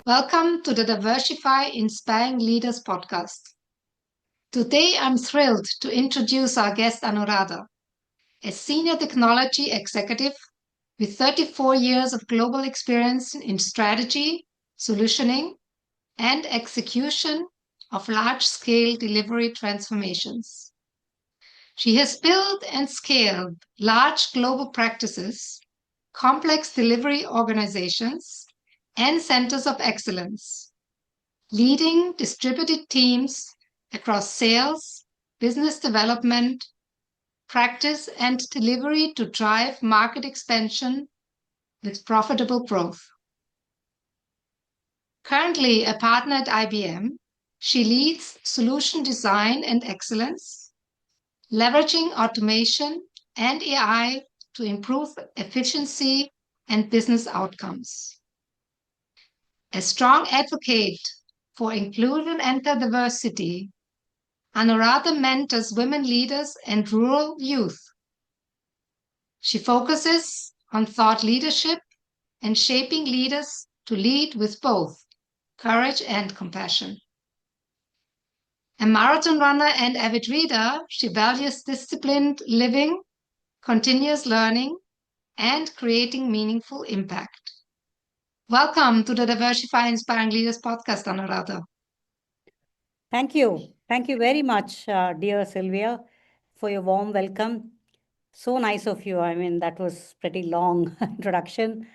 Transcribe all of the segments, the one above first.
Welcome to the Diversify Inspiring Leaders podcast. Today, I'm thrilled to introduce our guest Anuradha, a senior technology executive with 34 years of global experience in strategy, solutioning, and execution of large-scale delivery transformations. She has built and scaled large global practices, complex delivery organizations, and centers of excellence, leading distributed teams across sales, business development, practice, and delivery to drive market expansion with profitable growth. Currently a partner at IBM, she leads solution design and excellence, leveraging automation and AI to improve efficiency and business outcomes. A strong advocate for inclusion and diversity, Anuradha mentors women leaders and rural youth. She focuses on thought leadership and shaping leaders to lead with both courage and compassion. A marathon runner and avid reader, she values disciplined living, continuous learning, and creating meaningful impact. Welcome to the Diversify Inspiring Leaders podcast, Anuradha. Thank you. Thank you very much, dear Sylvia, for your warm welcome. So nice of you. I mean, that was pretty long introduction.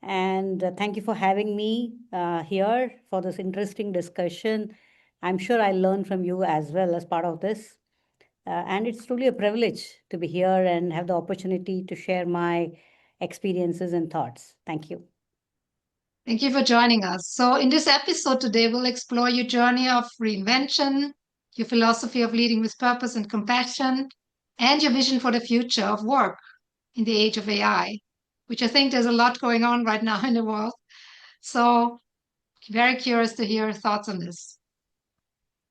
And thank you for having me here for this interesting discussion. I'm sure I learned from you as well as part of this. And it's truly a privilege to be here and have the opportunity to share my experiences and thoughts. Thank you. Thank you for joining us. So, in this episode today, we'll explore your journey of reinvention, your philosophy of leading with purpose and compassion, and your vision for the future of work in the age of AI, which I think there's a lot going on right now in the world. So, very curious to hear your thoughts on this.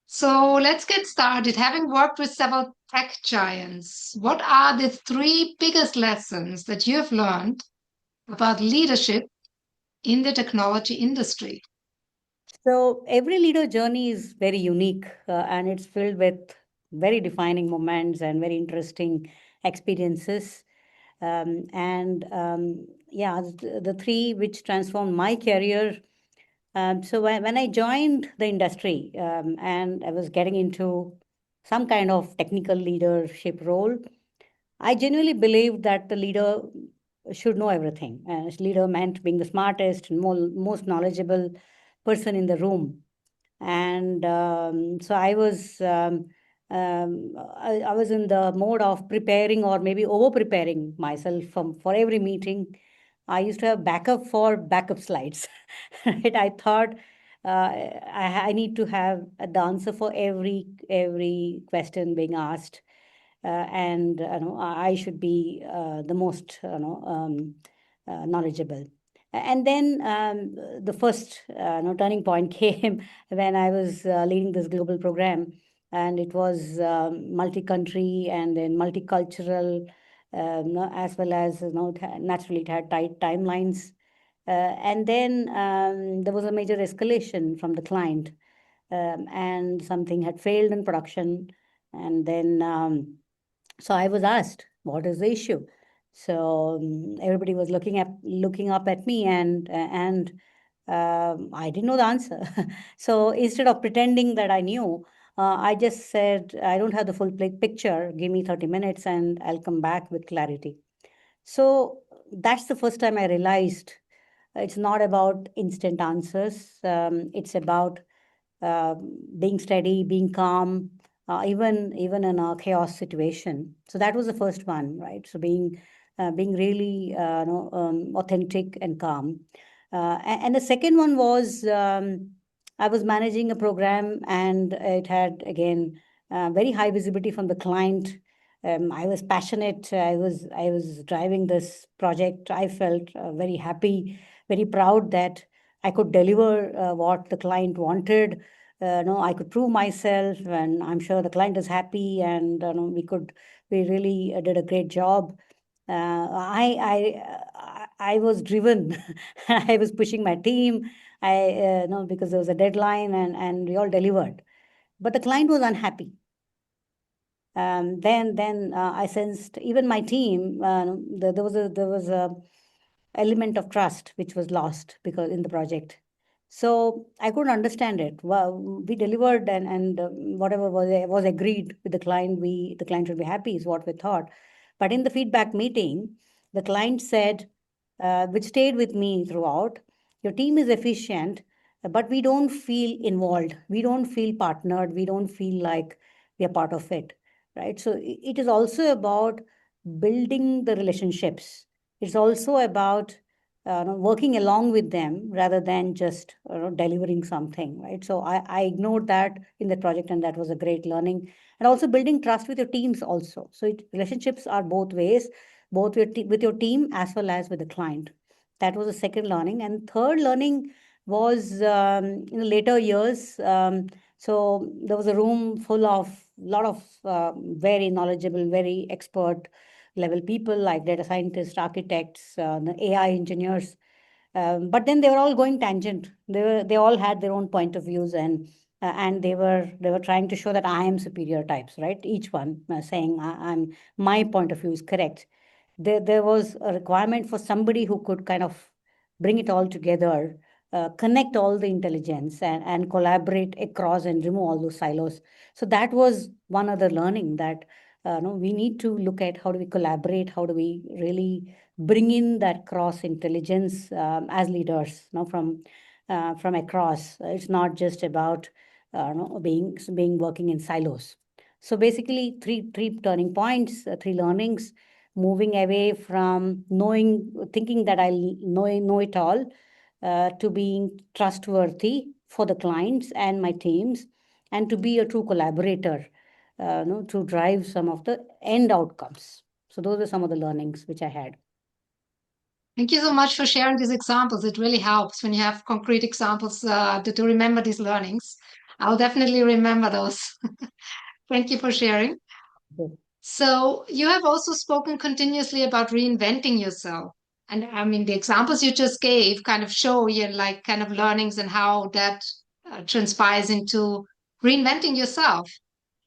So, let's get started. Having worked with several tech giants, what are the three biggest lessons that you have learned about leadership in the technology industry? So every leader journey is very unique and it's filled with very defining moments and very interesting experiences. Yeah, the three which transformed my career. So when I joined the industry and I was getting into some kind of technical leadership role, I genuinely believed that the leader should know everything. Leader meant being the smartest and most knowledgeable person in the room. And so I was in the mode of preparing or maybe over preparing myself for every meeting. I used to have backup for backup slides. Right? I thought I need to have the answer for every question being asked, and I should be the most knowledgeable. And then the first turning point came when I was leading this global program, and it was multi-country and then multicultural, as well as naturally it had tight timelines. And then there was a major escalation from the client, and something had failed in production, and then so I was asked, "What is the issue?" So everybody was looking up at me, and I didn't know the answer. So instead of pretending that I knew, I just said, "I don't have the full picture. Give me 30 minutes, and I'll come back with clarity." So that's the first time I realized it's not about instant answers. It's about uh, being steady, being calm, even in a chaos situation. So that was the first one, right? So being really authentic and calm. And the second one was I was managing a program, and it had again very high visibility from the client. I was passionate. I was driving this project. I felt very happy, very proud that I could deliver what the client wanted. No, I could prove myself, and I'm sure the client is happy, and we really did a great job. I was driven. I was pushing my team. because there was a deadline and we all delivered. But the client was unhappy. Then I sensed even my team. There was a element of trust which was lost because in the project. So I couldn't understand it. Well, we delivered and whatever was agreed with the client, the client should be happy is what we thought. But in the feedback meeting, the client said, which stayed with me throughout, your team is efficient, but we don't feel involved. We don't feel partnered. We don't feel like we are part of it, right? So it is also about building the relationships. It's also about working along with them rather than just delivering something, right? So I ignored that in the project, and that was a great learning. And also building trust with your teams also. So relationships are both ways, both with your team as well as with the client. That was the second learning. And third learning was in the later years. So there was a room full of lot of very knowledgeable, very expert level people like data scientists, architects, AI engineers. But then they were all going tangent. They all had their own point of views, and they were trying to show that I am superior types, right? Each one saying I'm my point of view is correct. There was a requirement for somebody who could kind of bring it all together, connect all the intelligence and collaborate across and remove all those silos. So that was one other learning that no, we need to look at how do we collaborate, how do we really bring in that cross intelligence as leaders, from across. It's not just about no, being working in silos. So basically, three turning points, three learnings: moving away from thinking that I know it all, to being trustworthy for the clients and my teams, and to be a true collaborator, to drive some of the end outcomes. So those are some of the learnings which I had. Thank you so much for sharing these examples. It really helps when you have concrete examples to remember these learnings. I'll definitely remember those. Thank you for sharing. Good. So, you have also spoken continuously about reinventing yourself. And I mean, the examples you just gave kind of show you like kind of learnings and how that transpires into reinventing yourself.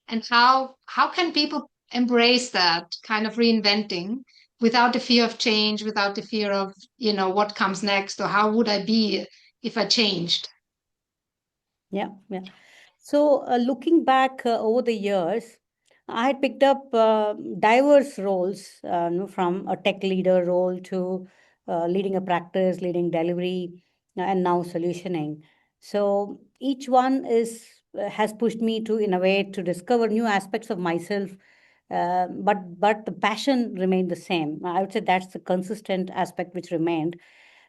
And how can people embrace that kind of reinventing without the fear of change, without the fear of, what comes next, or how would I be if I changed? Yeah, yeah. So, looking back over the years, I had picked up diverse roles, from a tech leader role to leading a practice, leading delivery, and now solutioning. So each one has pushed me to innovate, to discover new aspects of myself. But the passion remained the same. I would say that's the consistent aspect which remained.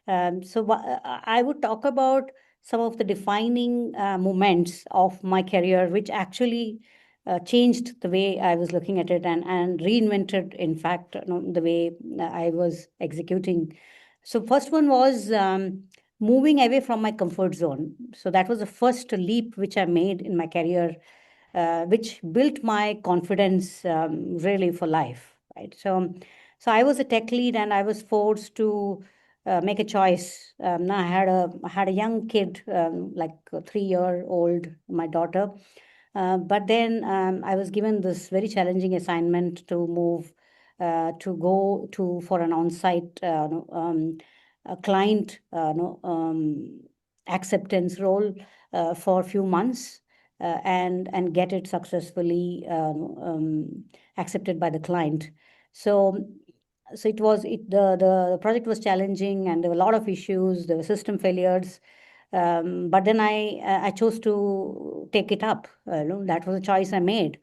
I would talk about some of the defining moments of my career, which actually changed the way I was looking at it and reinvented, in fact, the way I was executing. So, first one was moving away from my comfort zone. So, that was the first leap which I made in my career, which built my confidence really for life. Right. So I was a tech lead, and I was forced to make a choice. I had a young kid, like a 3-year old, my daughter. But then I was given this very challenging assignment to move, to go to for an on-site a client acceptance role for a few months, and get it successfully accepted by the client. So the project was challenging, and there were a lot of issues. There were system failures, but then I chose to take it up. That was a choice I made,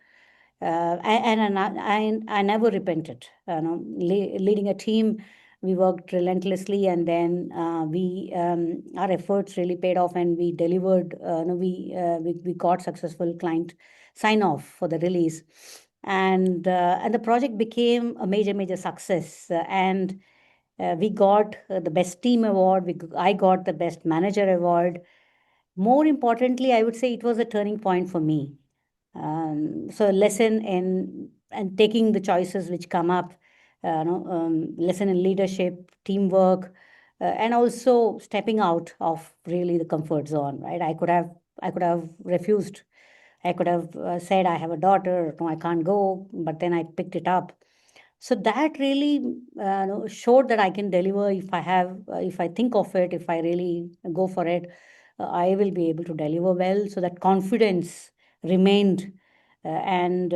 and I never repented. Leading a team, we worked relentlessly, and then we our efforts really paid off, and we delivered. We got successful client sign off for the release, and the project became a major success. And we got the best team award. I got the best manager award. More importantly, I would say it was a turning point for me. So lesson in and taking the choices which come up, lesson in leadership, teamwork, and also stepping out of really the comfort zone, right? I could have refused. I could have said, I have a daughter, no, I can't go, but then I picked it up. So that really showed that I can deliver if I have, if I think of it, if I really go for it, I will be able to deliver well. So that confidence remained. And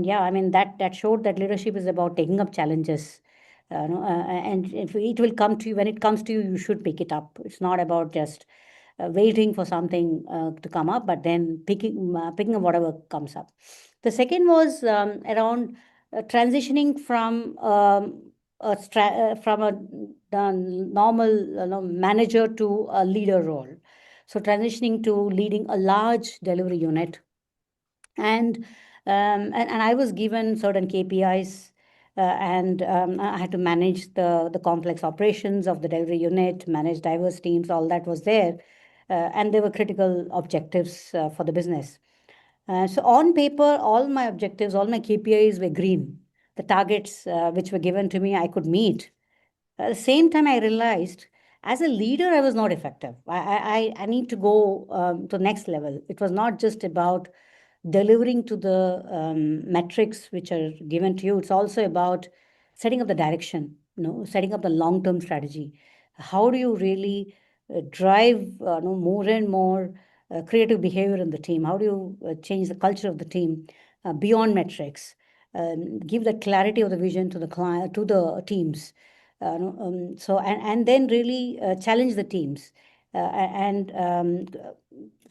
yeah, I mean, that showed that leadership is about taking up challenges. And if it will come to you, when it comes to you, you should pick it up. It's not about just waiting for something to come up, but then picking up whatever comes up. The second was around transitioning from a normal manager to a leader role. So transitioning to leading a large delivery unit, and I was given certain KPIs. And I had to manage the complex operations of the delivery unit, manage diverse teams, all that was there. And they were critical objectives for the business. So on paper, all my objectives, all my KPIs were green. The targets which were given to me, I could meet. At the same time, I realized as a leader, I was not effective. I need to go to the next level. It was not just about delivering to the metrics which are given to you. It's also about setting up the direction, setting up the long-term strategy. How do you really drive more and more creative behavior in the team? How do you change the culture of the team beyond metrics? Give that clarity of the vision to the client, to the teams. And then really challenge the teams. And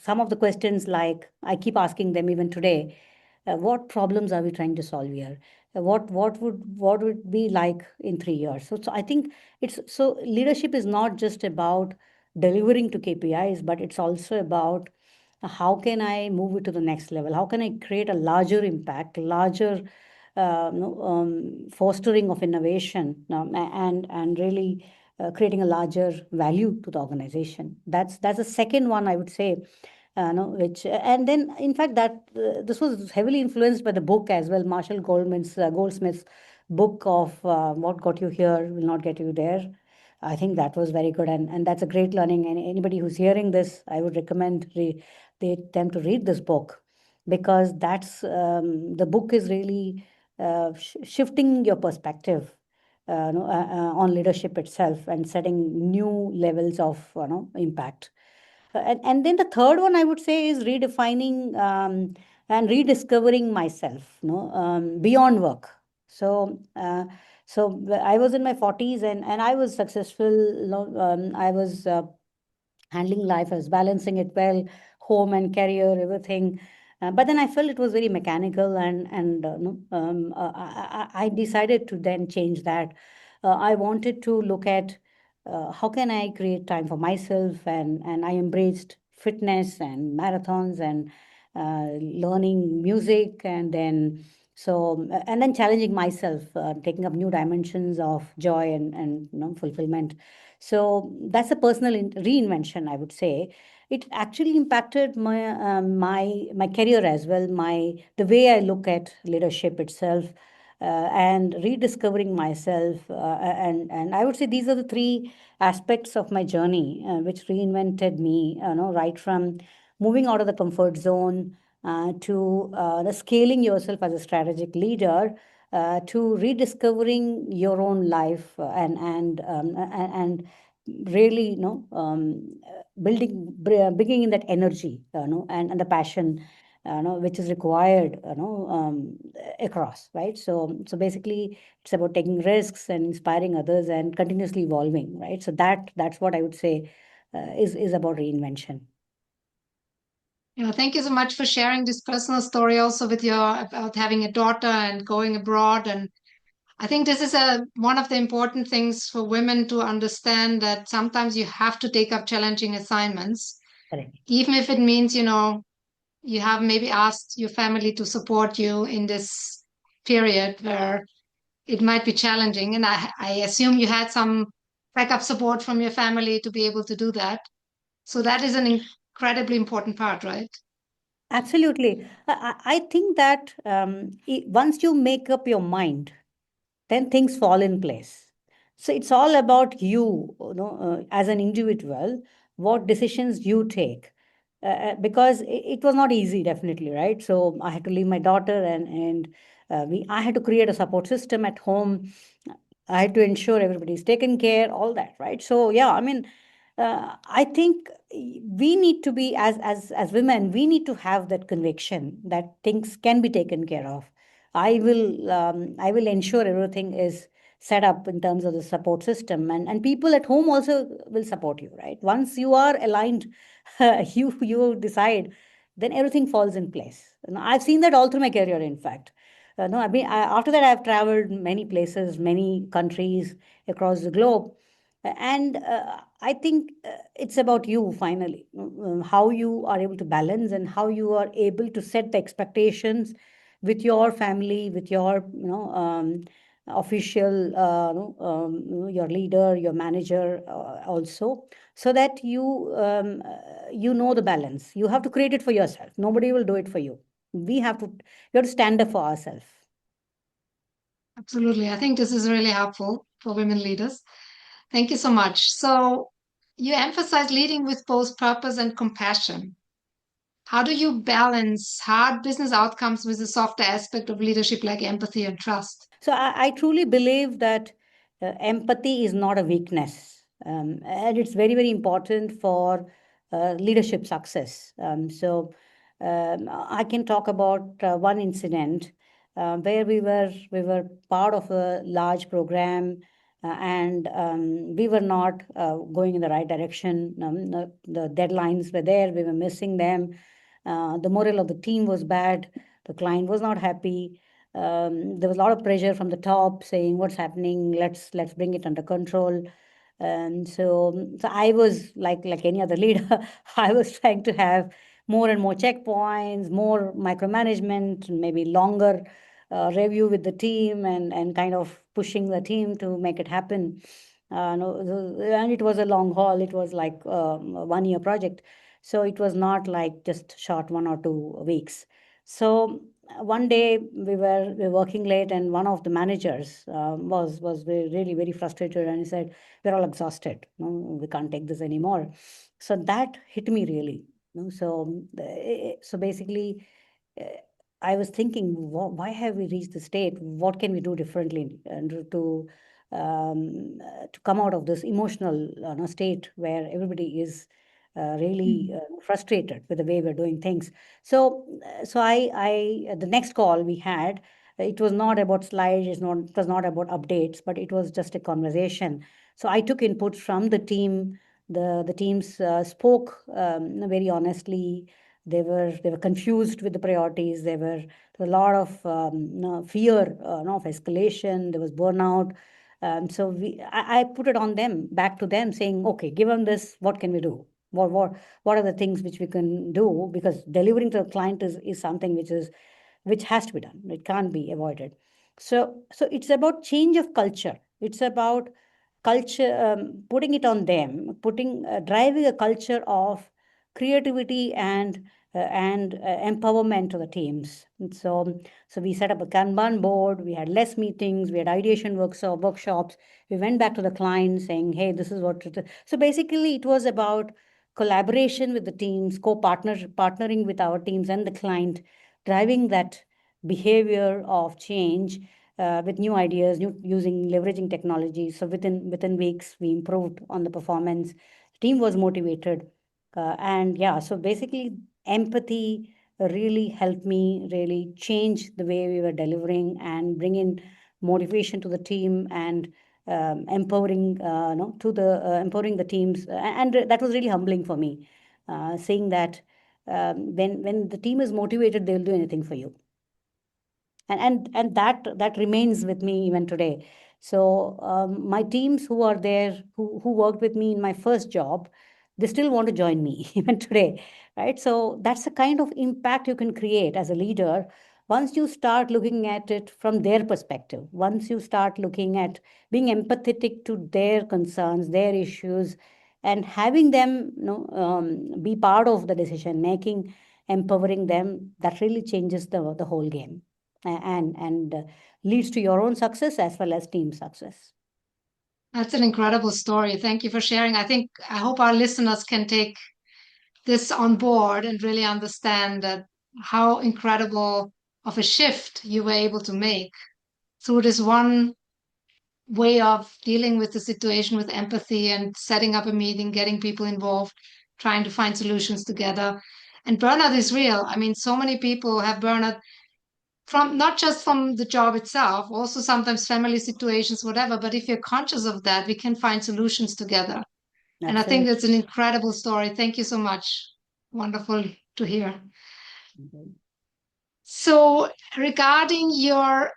some of the questions, like I keep asking them even today, what problems are we trying to solve here? What would it be like in 3 years? So I think it's so leadership is not just about delivering to KPIs, but it's also about how can I move it to the next level? How can I create a larger impact, larger fostering of innovation, and really creating a larger value to the organization. That's the second one I would say. No, which and then in fact that this was heavily influenced by the book as well, Marshall Goldsmith's book of What Got You Here Will Not Get You There. I think that was very good, and that's a great learning. And anybody who's hearing this, I would recommend them to read this book, because that's the book is really shifting your perspective on leadership itself and setting new levels of impact. And then the third one I would say is redefining and rediscovering myself, beyond work. So I was in my 40s, and I was successful. I was handling life, I was balancing it well, home and career, everything. But then I felt it was very mechanical, and no, I decided to then change that. I wanted to look at how can I create time for myself, and I embraced fitness and marathons and learning music, and then challenging myself, taking up new dimensions of joy and fulfillment. So that's a personal reinvention, I would say. It actually impacted my career as well, my the way I look at leadership itself, and rediscovering myself. And I would say these are the three aspects of my journey which reinvented me. Right from moving out of the comfort zone to the scaling yourself as a strategic leader, to rediscovering your own life, and really bringing in that energy, and the passion, which is required, across, right? So basically, it's about taking risks and inspiring others and continuously evolving, right? So that's what I would say is about reinvention. Thank you so much for sharing this personal story also with your about having a daughter and going abroad. And I think this is one of the important things for women to understand, that sometimes you have to take up challenging assignments, Correct. even if it means, you have maybe asked your family to support you in this period where it might be challenging. And I assume you had some backup support from your family to be able to do that. So that is an incredibly important part, right? Absolutely. I think that once you make up your mind, then things fall in place. So it's all about you, as an individual, what decisions you take. Because it was not easy, definitely, right? So I had to leave my daughter, and I had to create a support system at home. I had to ensure everybody's taken care, all that, right? So yeah, I mean, I think we need to be, as women, we need to have that conviction that things can be taken care of. I will ensure everything is set up in terms of the support system, and people at home also will support you, right? Once you are aligned, you decide, then everything falls in place. I've seen that all through my career, in fact. No, after that I've traveled many places, many countries across the globe, and I think it's about you finally, how you are able to balance and how you are able to set the expectations with your family, with your official, your leader, your manager, also, so that you know the balance. You have to create it for yourself. Nobody will do it for you. We have to stand up for ourselves. Absolutely. I think this is really helpful for women leaders. Thank you so much. So, you emphasize leading with both purpose and compassion. How do you balance hard business outcomes with the softer aspect of leadership like empathy and trust? So I truly believe that empathy is not a weakness, and it's very, very important for leadership success. I can talk about one incident where we were part of a large program, and we were not going in the right direction. The deadlines were there; we were missing them. The morale of the team was bad. The client was not happy. There was a lot of pressure from the top saying what's happening, let's bring it under control. And so I was like any other leader. I was trying to have more and more checkpoints, more micromanagement, maybe longer review with the team, and kind of pushing the team to make it happen. No, and it was a long haul. It was like a 1 year project, so it was not like just short 1 or 2 weeks. So one day we were working late, and one of the managers was really very frustrated, and he said, "We're all exhausted. No, we can't take this anymore." So that hit me really. So basically, uh, I was thinking, why have we reached the state? What can we do differently and to come out of this emotional state where everybody is really frustrated with the way we're doing things. So the next call we had, it was not about slides, it was not about updates, but it was just a conversation. So I took input from the team. The teams spoke very honestly. They were confused with the priorities. There were a lot of fear, of escalation. There was burnout. So I put it on them, back to them, saying, "Okay, given this, what can we do? What are the things which we can do? Because delivering to the client is something which has to be done. It can't be avoided." So it's about change of culture. It's about culture, putting it on them, putting driving a culture of creativity and empowerment to the teams. And so we set up a Kanban board. We had less meetings. We had ideation workshops. We went back to the client saying, "Hey, this is what." So basically, it was about collaboration with the teams, partnering with our teams and the client, driving that behavior of change with new ideas, new using leveraging technology. So within weeks, we improved on the performance. The team was motivated, and yeah. So basically, empathy really helped me really change the way we were delivering and bring in motivation to the team and empowering no to the empowering the teams, and that was really humbling for me, seeing that when the team is motivated, they'll do anything for you, and that remains with me even today. So my teams who are there, who worked with me in my first job, they still want to join me even today, right? So that's the kind of impact you can create as a leader once you start looking at it from their perspective, once you start looking at being empathetic to their concerns, their issues, and having them be part of the decision making, empowering them. That really changes the whole game, and leads to your own success as well as team success. That's an incredible story. Thank you for sharing. I hope our listeners can take this on board and really understand that how incredible of a shift you were able to make through this one way of dealing with the situation with empathy and setting up a meeting, getting people involved, trying to find solutions together. And burnout is real. I mean, so many people have burnout from not just from the job itself, also sometimes family situations, whatever. But if you're conscious of that, we can find solutions together. And I think Absolutely. that's an incredible story. Thank you so much. Wonderful to hear. So, regarding your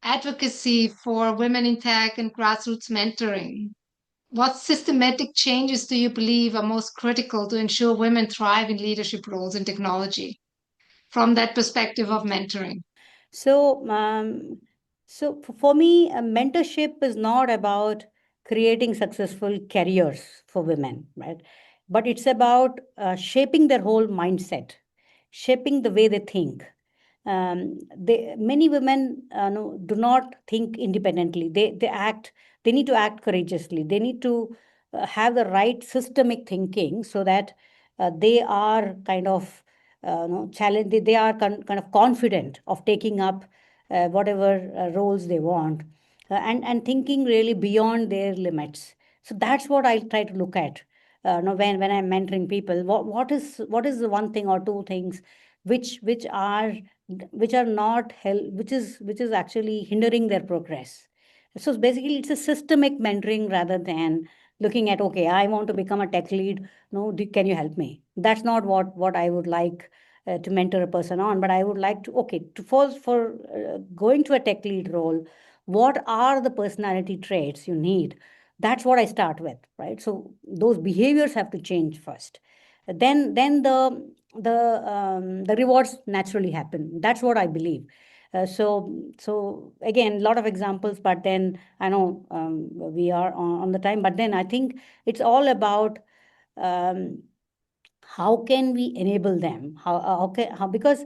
advocacy for women in tech and grassroots mentoring, what systematic changes do you believe are most critical to ensure women thrive in leadership roles in technology from that perspective of mentoring? So, for me, mentorship is not about creating successful careers for women, right? But it's about shaping their whole mindset, shaping the way they think. Many women no, do not think independently. They act. They need to act courageously. They need to have the right systemic thinking so that they are kind of no, challenge. They are kind of confident of taking up whatever roles they want, and thinking really beyond their limits. So that's what I try to look at. No, when I'm mentoring people, what is the one thing or two things which are not which is actually hindering their progress. So basically, it's a systemic mentoring rather than looking at, okay, I want to become a tech lead. No, can you help me? That's not what I would like to mentor a person on. But I would like to, okay, for going to a tech lead role, what are the personality traits you need? That's what I start with, right? So those behaviors have to change first. Then the rewards naturally happen. That's what I believe. So again, a lot of examples, but then I know we are on the time. But then I think it's all about um, how can we enable them? How because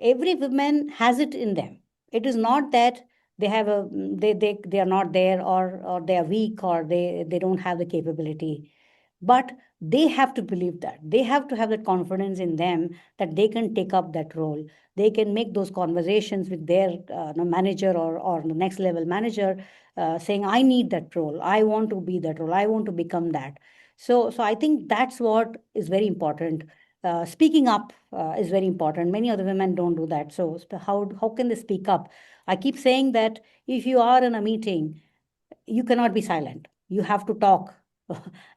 every woman has it in them. It is not that they have a they are not there, or they are weak, or they don't have the capability, but they have to believe that. They have to have that confidence in them that they can take up that role. They can make those conversations with their manager, or the next level manager, saying, I need that role. I want to be that role. I want to become that. So I think that's what is very important. Speaking up is very important. Many other women don't do that. So how can they speak up? I keep saying that if you are in a meeting, you cannot be silent. You have to talk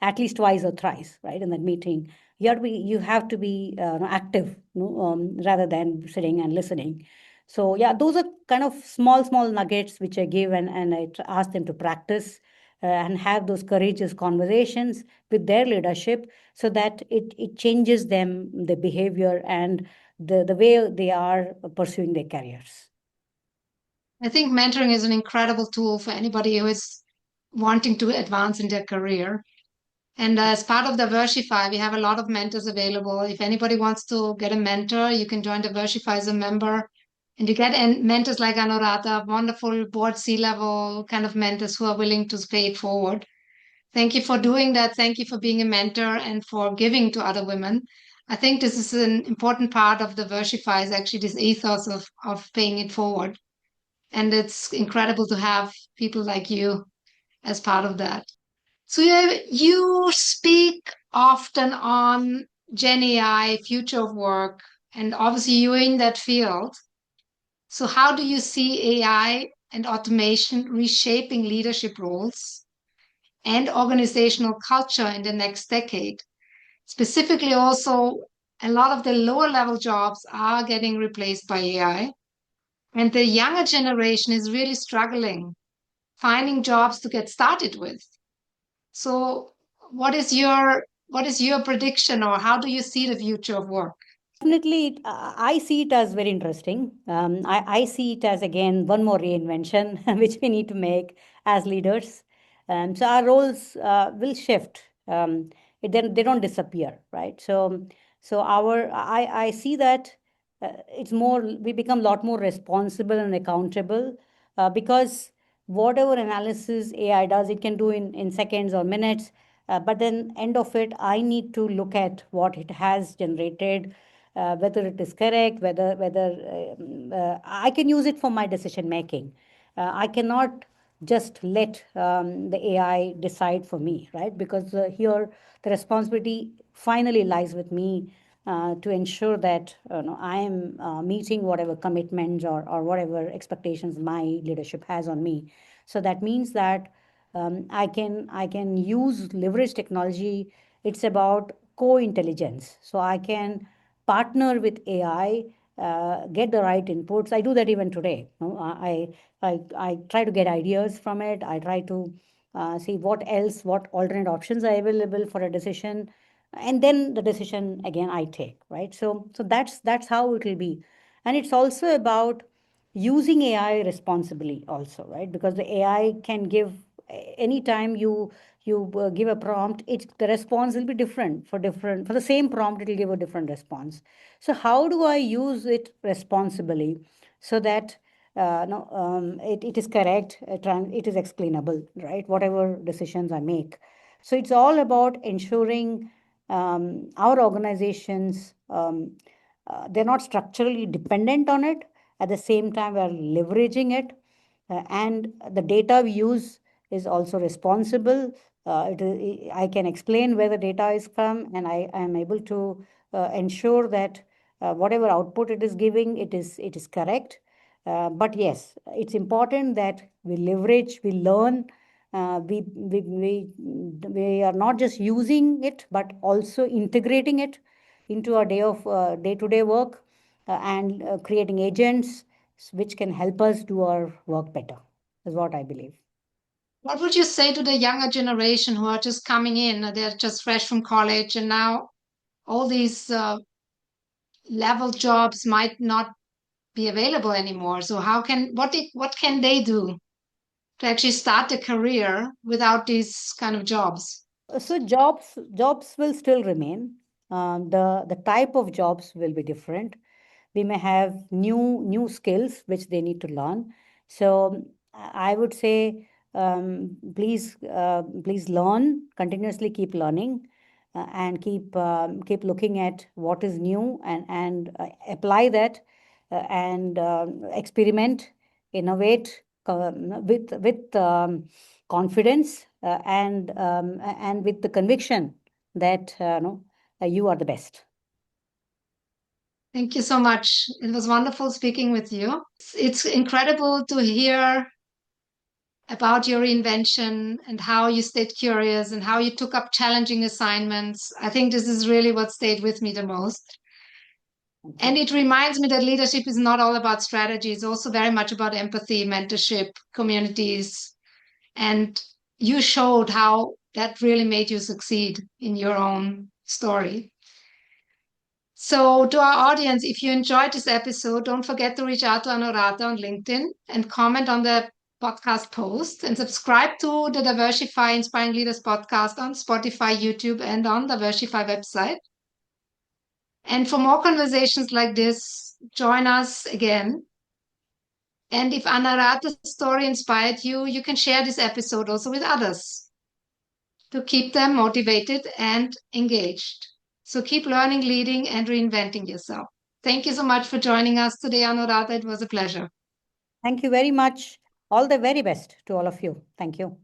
at least twice or thrice, right? In that meeting, you have to be active, rather than sitting and listening. So yeah, those are kind of small nuggets which I give, and ask them to practice and have those courageous conversations with their leadership, so that it changes them, the behavior, and the way they are pursuing their careers. I think mentoring is an incredible tool for anybody who is wanting to advance in their career. And as part of Diversify, we have a lot of mentors available. If anybody wants to get a mentor, you can join Diversify as a member. And you get mentors like Anuradha, wonderful board C-level kind of mentors who are willing to pay it forward. Thank you for doing that. Thank you for being a mentor and for giving to other women. I think this is an important part of Diversify is actually this ethos of paying it forward. And it's incredible to have people like you as part of that. So you speak often on Gen AI, future of work, and obviously you're in that field. So how do you see AI and automation reshaping leadership roles and organizational culture in the next decade? Specifically, also, a lot of the lower level jobs are getting replaced by AI, and the younger generation is really struggling finding jobs to get started with. So, what is your prediction, or how do you see the future of work? Definitely, I see it as very interesting. I see it as, again, one more reinvention which we need to make as leaders. So our roles will shift. They don't disappear, right? I see that it's more, we become a lot more responsible and accountable, because whatever analysis AI does, it can do in seconds or minutes. But then, end of it, I need to look at what it has generated, whether it is correct, whether I can use it for my decision making. I cannot just let the AI decide for me, right? Because here the responsibility finally lies with me to ensure that I am meeting whatever commitments or whatever expectations my leadership has on me. So that means that I can use leverage technology. It's about co-intelligence. So I can partner with AI, get the right inputs. I do that even today. I try to get ideas from it. I try to see what alternate options are available for a decision, and then the decision again I take, right? So that's how it will be. And it's also about using AI responsibly also, right? Because the AI can give, anytime you give a prompt, the response will be different for the same prompt. It will give a different response. So how do I use it responsibly so that no, it is correct, it is explainable, right? Whatever decisions I make. So it's all about ensuring our organizations, they're not structurally dependent on it. At the same time, we are leveraging it, and the data we use is also responsible. I can explain where the data is from, and I am able to ensure that whatever output it is giving, it is correct. But yes, it's important that we leverage, we learn, we are not just using it, but also integrating it into our day-to-day work, and creating agents which can help us do our work better, is what I believe. What would you say to the younger generation who are just coming in? They're just fresh from college, and now all these level jobs might not be available anymore. So what can they do to actually start a career without these kind of jobs? So jobs will still remain. The type of jobs will be different. We may have new skills which they need to learn. So I would say, please learn continuously, keep learning, and keep looking at what is new, and apply that, and experiment, innovate, with confidence, and with the conviction that no, you are the best. Thank you so much. It was wonderful speaking with you. It's incredible to hear about your invention and how you stayed curious and how you took up challenging assignments. I think this is really what stayed with me the most. Thank And you. it reminds me that leadership is not all about strategy, it's also very much about empathy, mentorship, communities. And you showed how that really made you succeed in your own story. So, to our audience, if you enjoyed this episode, don't forget to reach out to Anuradha on LinkedIn and comment on the podcast post, and subscribe to the Diversify Inspiring Leaders podcast on Spotify, YouTube, and on the Diversify website. And for more conversations like this, join us again. And if Anuradha's story inspired you, you can share this episode also with others to keep them motivated and engaged. So keep learning, leading, and reinventing yourself. Thank you so much for joining us today, Anuradha. It was a pleasure. Thank you very much. All the very best to all of you. Thank you.